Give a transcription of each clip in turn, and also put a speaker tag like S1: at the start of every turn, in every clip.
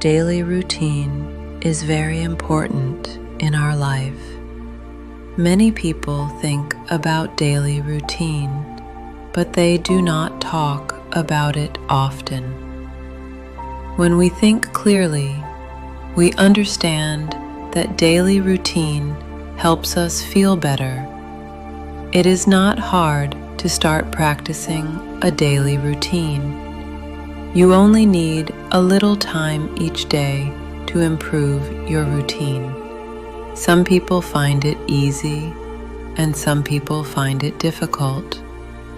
S1: daily routine is very important in our life. Many people think about daily routine, but they do not talk about it often. When we think clearly, we understand that daily routine helps us feel better. It is not hard to start practicing a daily routine. You only need a little time each day to improve your routine. Some people find it easy and some people find it difficult,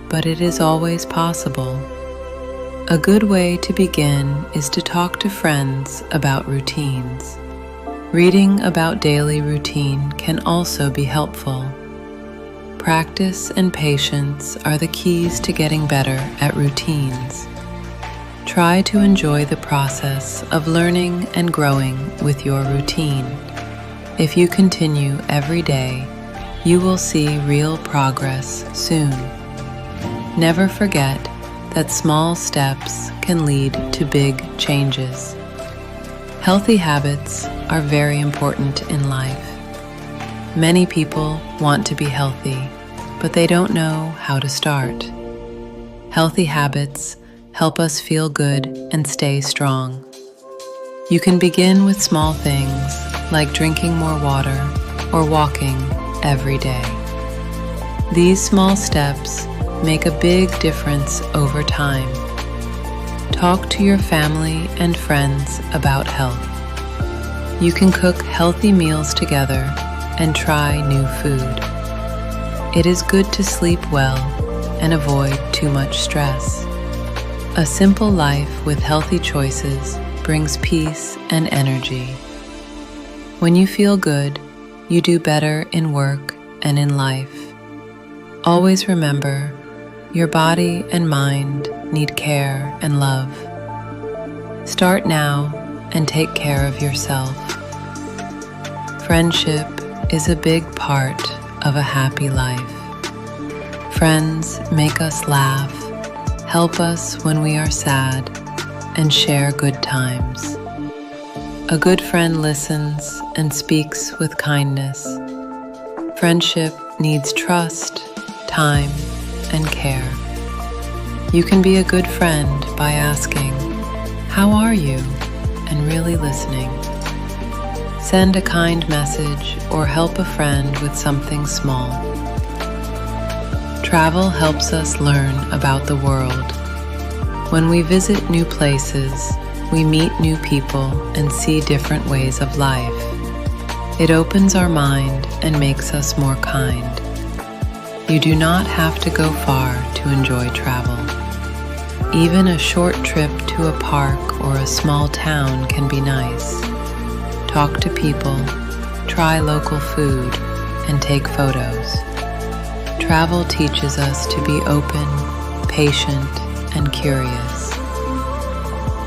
S1: but it is always possible. A good way to begin is to talk to friends about routines. Reading about daily routine can also be helpful. Practice and patience are the keys to getting better at routines. Try to enjoy the process of learning and growing with your routine. If you continue every day, you will see real progress soon. Never forget that small steps can lead to big changes. Healthy habits are very important in life. Many people want to be healthy, but they don't know how to start. Healthy habits help us feel good and stay strong. You can begin with small things like drinking more water or walking every day. These small steps make a big difference over time. Talk to your family and friends about health. You can cook healthy meals together and try new food. It is good to sleep well and avoid too much stress. A simple life with healthy choices brings peace and energy. When you feel good, you do better in work and in life. Always remember, your body and mind need care and love. Start now and take care of yourself. Friendship is a big part of a happy life. Friends make us laugh, help us when we are sad, and share good times. A good friend listens and speaks with kindness. Friendship needs trust, time, and care. You can be a good friend by asking, "How are you?" and really listening. Send a kind message or help a friend with something small. Travel helps us learn about the world. When we visit new places, we meet new people and see different ways of life. It opens our mind and makes us more kind. You do not have to go far to enjoy travel. Even a short trip to a park or a small town can be nice. Talk to people, try local food, and take photos. Travel teaches us to be open, patient, and curious.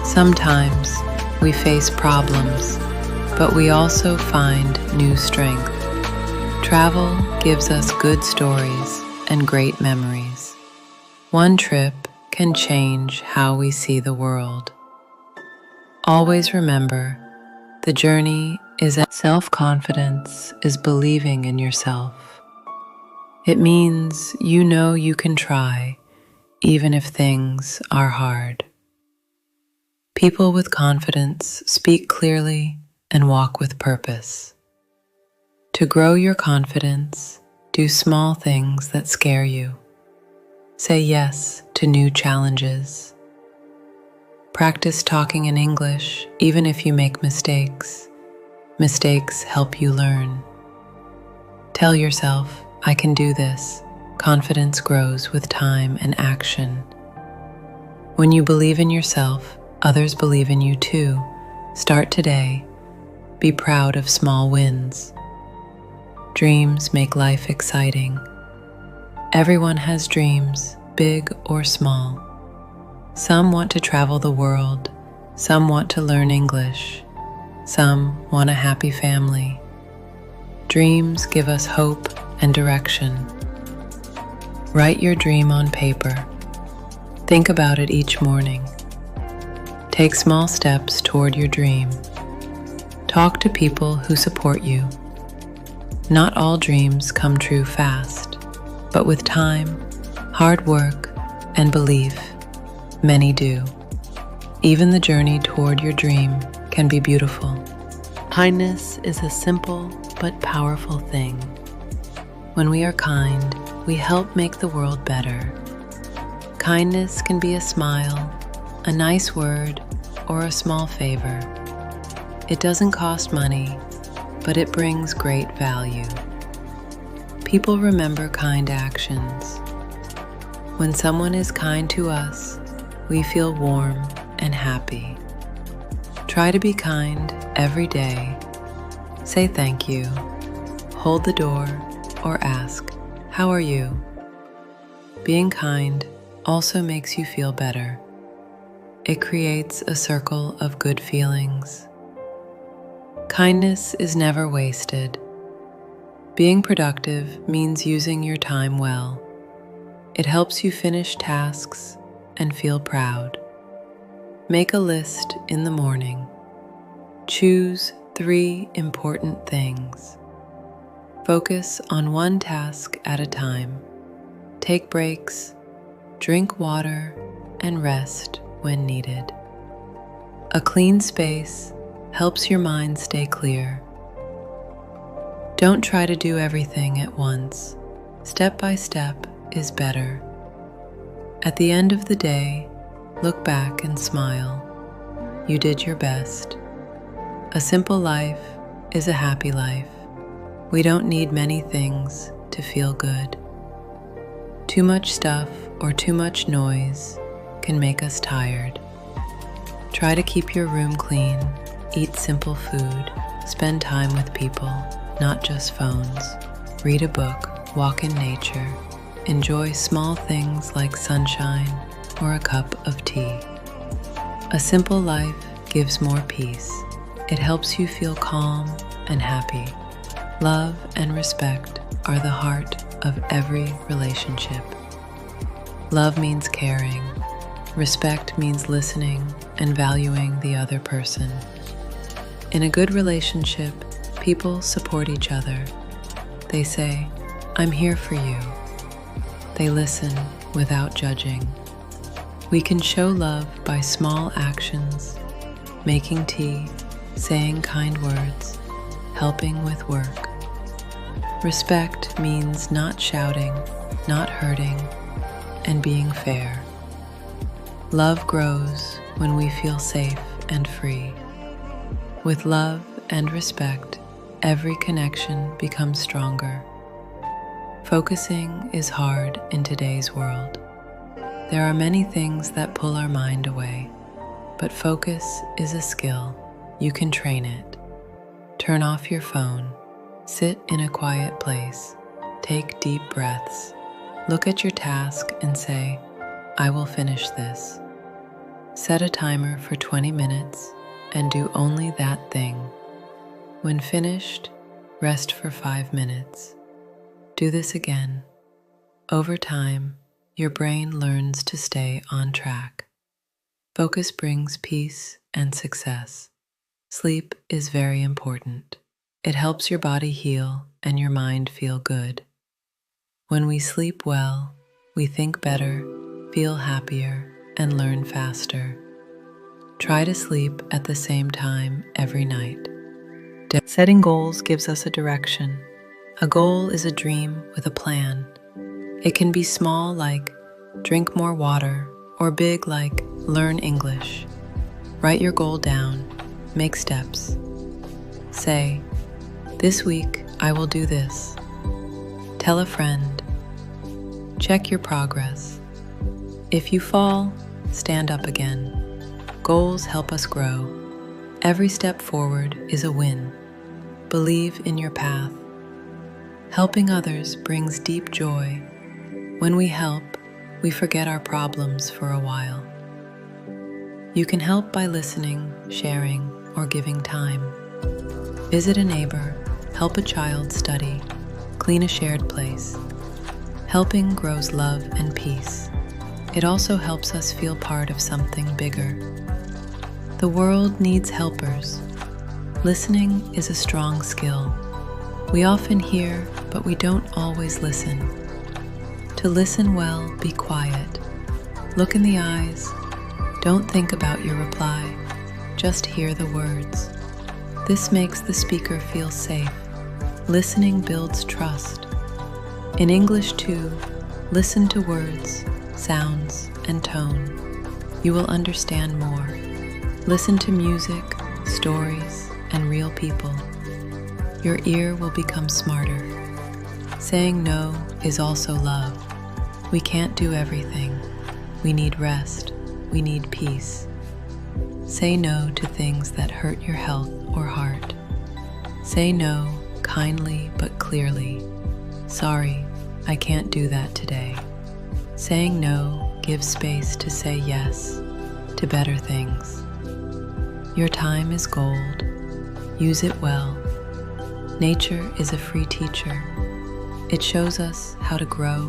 S1: Sometimes we face problems, but we also find new strength. Travel gives us good stories and great memories. One trip can change how we see the world. Always remember, the journey is self-confidence is believing in yourself. It means you know you can try, even if things are hard. People with confidence speak clearly and walk with purpose. To grow your confidence, do small things that scare you. Say yes to new challenges. Practice talking in English even if you make mistakes. Mistakes help you learn. Tell yourself, "I can do this." Confidence grows with time and action. When you believe in yourself, others believe in you too. Start today. Be proud of small wins. Dreams make life exciting. Everyone has dreams, big or small. Some want to travel the world, some want to learn English, some want a happy family. Dreams give us hope and direction. Write your dream on paper. Think about it each morning. Take small steps toward your dream. Talk to people who support you. Not all dreams come true fast, but with time, hard work, and belief, many do. Even the journey toward your dream can be beautiful. Kindness is a simple but powerful thing. When we are kind, we help make the world better. Kindness can be a smile, a nice word, or a small favor. It doesn't cost money, but it brings great value. People remember kind actions. When someone is kind to us, we feel warm and happy. Try to be kind every day. Say thank you, hold the door, or ask, "How are you?" Being kind also makes you feel better. It creates a circle of good feelings. Kindness is never wasted. Being productive means using your time well. It helps you finish tasks and feel proud. Make a list in the morning. Choose 3 important things. Focus on one task at a time. Take breaks, drink water, and rest when needed. A clean space helps your mind stay clear. Don't try to do everything at once. Step by step is better. At the end of the day, look back and smile. You did your best. A simple life is a happy life. We don't need many things to feel good. Too much stuff or too much noise can make us tired. Try to keep your room clean, eat simple food, spend time with people, not just phones. Read a book, walk in nature, enjoy small things like sunshine or a cup of tea. A simple life gives more peace. It helps you feel calm and happy. Love and respect are the heart of every relationship. Love means caring. Respect means listening and valuing the other person. In a good relationship, people support each other. They say, "I'm here for you." They listen without judging. We can show love by small actions, making tea, saying kind words, helping with work. Respect means not shouting, not hurting, and being fair. Love grows when we feel safe and free. With love and respect, every connection becomes stronger. Focusing is hard in today's world. There are many things that pull our mind away, but focus is a skill. You can train it. Turn off your phone. Sit in a quiet place. Take deep breaths. Look at your task and say, "I will finish this." Set a timer for 20 minutes and do only that thing. When finished, rest for 5 minutes. Do this again. Over time, your brain learns to stay on track. Focus brings peace and success. Sleep is very important. It helps your body heal and your mind feel good. When we sleep well, we think better, feel happier, and learn faster. Try to sleep at the same time every night. Setting goals gives us a direction. A goal is a dream with a plan. It can be small, like drink more water, or big, like learn English. Write your goal down. Make steps. Say, "This week I will do this." Tell a friend. Check your progress. If you fall, stand up again. Goals help us grow. Every step forward is a win. Believe in your path. Helping others brings deep joy. When we help, we forget our problems for a while. You can help by listening, sharing, or giving time. Visit a neighbor, help a child study, clean a shared place. Helping grows love and peace. It also helps us feel part of something bigger. The world needs helpers. Listening is a strong skill. We often hear, but we don't always listen. To listen well, be quiet. Look in the eyes. Don't think about your reply. Just hear the words. This makes the speaker feel safe. Listening builds trust. In English too, listen to words, sounds, and tone. You will understand more. Listen to music, stories, and real people. Your ear will become smarter. Saying no is also love. We can't do everything. We need rest. We need peace. Say no to things that hurt your health or heart. Say no kindly but clearly. Sorry, I can't do that today. Saying no gives space to say yes to better things. Your time is gold. Use it well. Nature is a free teacher. It shows us how to grow,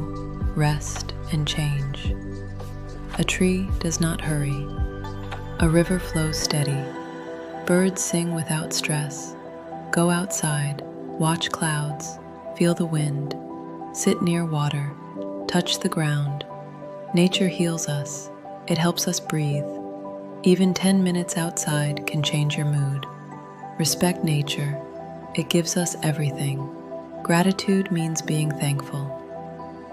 S1: rest, and change. A tree does not hurry. A river flows steady. Birds sing without stress. Go outside, watch clouds, feel the wind, sit near water, touch the ground. Nature heals us. It helps us breathe. Even 10 minutes outside can change your mood. Respect nature. It gives us everything. Gratitude means being thankful.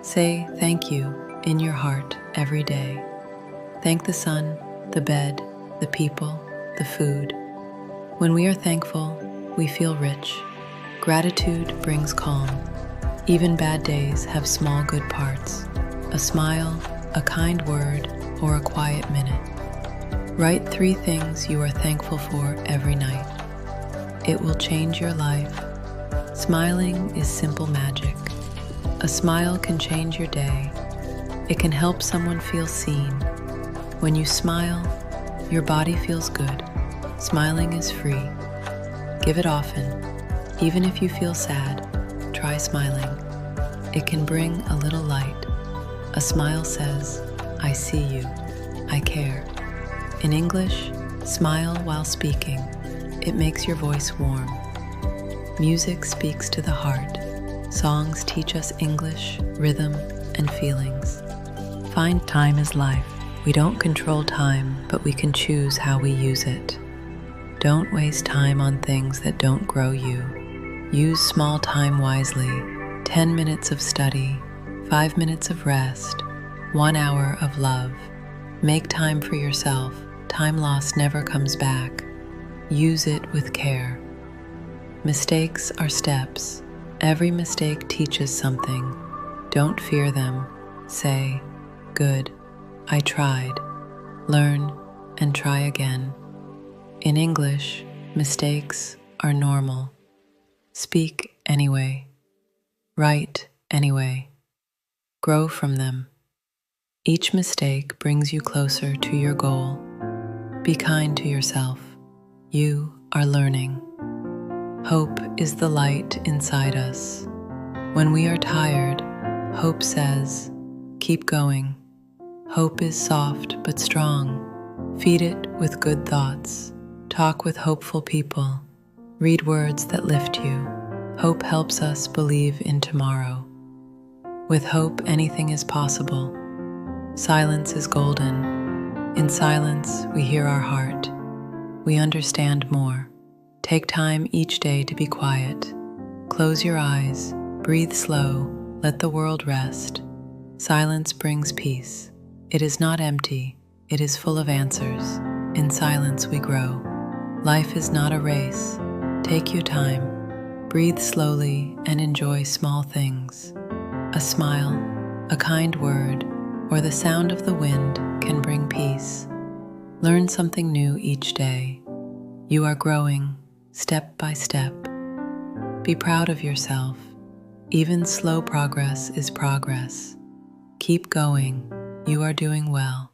S1: Say thank you in your heart every day. Thank the sun, the bed, the people, the food. When we are thankful, we feel rich. Gratitude brings calm. Even bad days have small good parts. A smile, a kind word, or a quiet minute. Write 3 things you are thankful for every night. It will change your life. Smiling is simple magic. A smile can change your day. It can help someone feel seen. When you smile, your body feels good. Smiling is free. Give it often. Even if you feel sad, try smiling. It can bring a little light. A smile says, I see you. I care. In English, smile while speaking. It makes your voice warm. Music speaks to the heart. Songs teach us English, rhythm, and feelings. Find time is life. We don't control time, but we can choose how we use it. Don't waste time on things that don't grow you. Use small time wisely. 10 minutes of study, 5 minutes of rest, 1 hour of love. Make time for yourself. Time lost never comes back. Use it with care. Mistakes are steps. Every mistake teaches something. Don't fear them. Say, good, I tried. Learn and try again. In English, mistakes are normal. Speak anyway. Write anyway. Grow from them. Each mistake brings you closer to your goal. Be kind to yourself. You are learning. Hope is the light inside us. When we are tired, hope says, keep going. Hope is soft but strong. Feed it with good thoughts. Talk with hopeful people. Read words that lift you. Hope helps us believe in tomorrow. With hope, anything is possible. Silence is golden. In silence, we hear our heart. We understand more. Take time each day to be quiet. Close your eyes. Breathe slow. Let the world rest. Silence brings peace. It is not empty. It is full of answers. In silence we grow. Life is not a race. Take your time. Breathe slowly and enjoy small things. A smile, a kind word, or the sound of the wind can bring peace. Learn something new each day. You are growing, step by step. Be proud of yourself. Even slow progress is progress. Keep going. You are doing well.